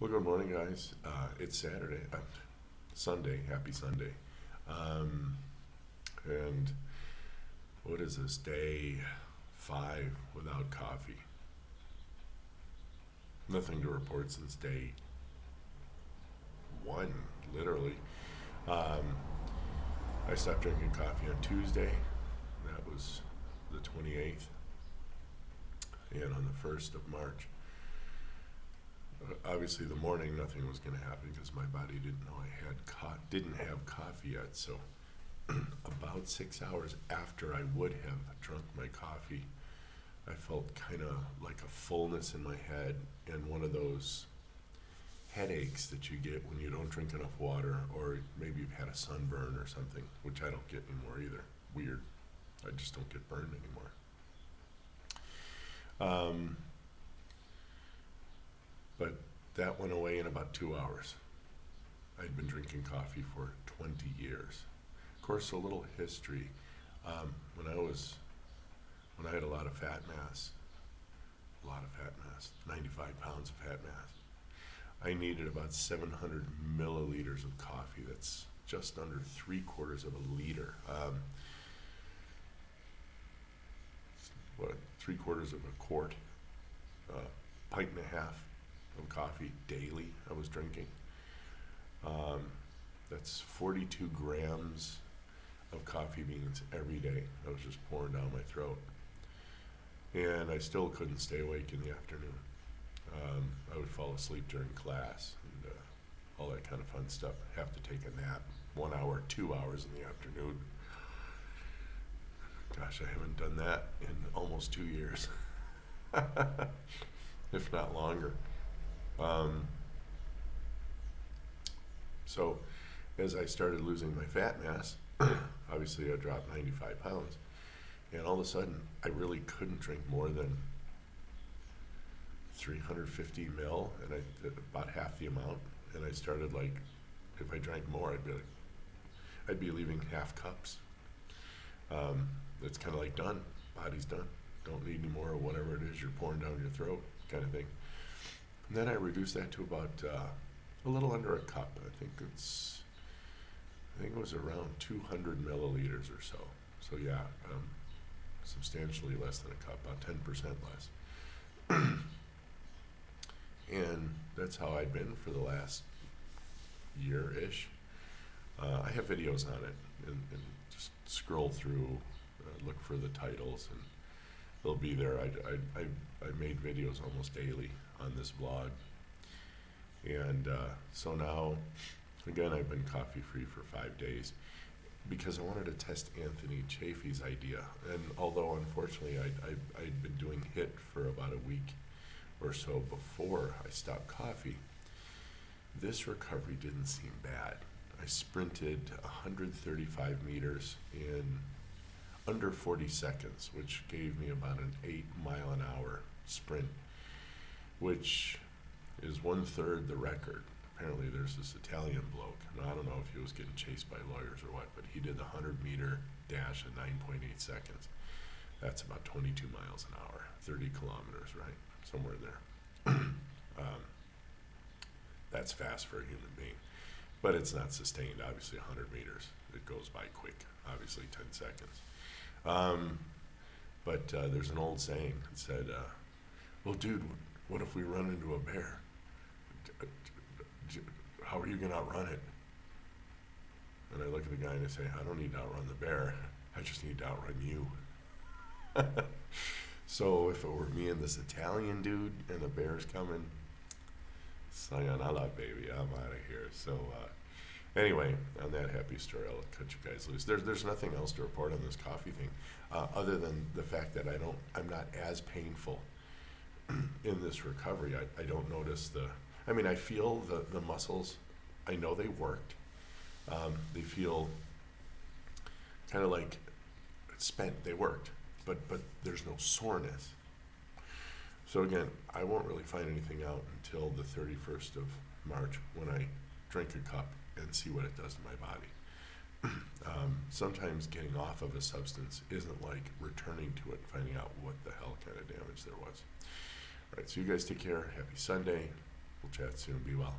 Well, good morning, guys. It's Saturday, Sunday. Happy Sunday. Um, and what is this? Day 5 without coffee. Nothing to report since day 1, literally. Um, I stopped drinking coffee on Tuesday. That was the 28th. And on the 1st of March. Obviously, the morning nothing was going to happen because my body didn't know I didn't have coffee yet. So, about 6 hours after I would have drunk my coffee, I felt kind of like a fullness in my head and one of those headaches that you get when you don't drink enough water, or maybe you've had a sunburn or something, which I don't get anymore either. Weird. I just don't get burned anymore. But that went away in about 2 hours. I'd been drinking coffee for 20 years. Of course, a little history. When I had a lot of fat mass, 95 pounds of fat mass, I needed about 700 milliliters of coffee. That's just under 3/4 of a liter. 3/4 of a quart, pint and a half of coffee daily I was drinking. That's 42 grams of coffee beans every day. I was just pouring down my throat. And I still couldn't stay awake in the afternoon. I would fall asleep during class and all that kind of fun stuff. Have to take a nap, 1 hour, 2 hours in the afternoon. Gosh, I haven't done that in almost 2 years, if not longer. So as I started losing my fat mass, obviously I dropped 95 pounds. And all of a sudden, I really couldn't drink more than 350 mil, and I did about half the amount. And I started if I drank more, I'd be leaving half cups. It's kind of like done. Body's done. Don't need any more of whatever it is you're pouring down your throat, kind of thing. And then I reduced that to about a little under a cup. I think it was around 200 milliliters or so. So yeah, substantially less than a cup, about 10% less. And that's how I'd been for the last year-ish. I have videos on it, and just scroll through, look for the titles, and they'll be there. I made videos almost daily on this vlog. And so now, again, I've been coffee-free for 5 days because I wanted to test Anthony Chaffee's idea. And although, unfortunately, I'd been doing HIIT for about a week or so before I stopped coffee, this recovery didn't seem bad. I sprinted 135 meters in under 40 seconds, which gave me about an 8-mile-an-hour sprint, which is 1/3 the record. Apparently there's this Italian bloke, and I don't know if he was getting chased by lawyers or what, but he did the 100-meter dash in 9.8 seconds. That's about 22 miles an hour, 30 kilometers, right? Somewhere there. That's fast for a human being. But it's not sustained, obviously. 100 meters, it goes by quick, obviously 10 seconds. But there's an old saying that said, well, dude, what if we run into a bear? How are you going to outrun it? And I look at the guy and I say, I don't need to outrun the bear. I just need to outrun you. So if it were me and this Italian dude and the bear's coming, sayonara, baby, I'm out of here. So anyway, on that happy story, I'll cut you guys loose. There's nothing else to report on this coffee thing, other than the fact that I'm not as painful in this recovery. I don't notice I feel the muscles. I know they worked. They feel kind of like spent. They worked, but there's no soreness. So again, I won't really find anything out until the 31st of March when I drink a cup and see what it does to my body. Sometimes getting off of a substance isn't like returning to it and finding out what the hell kind of damage there was. All right, so you guys take care. Happy Sunday. We'll chat soon. Be well.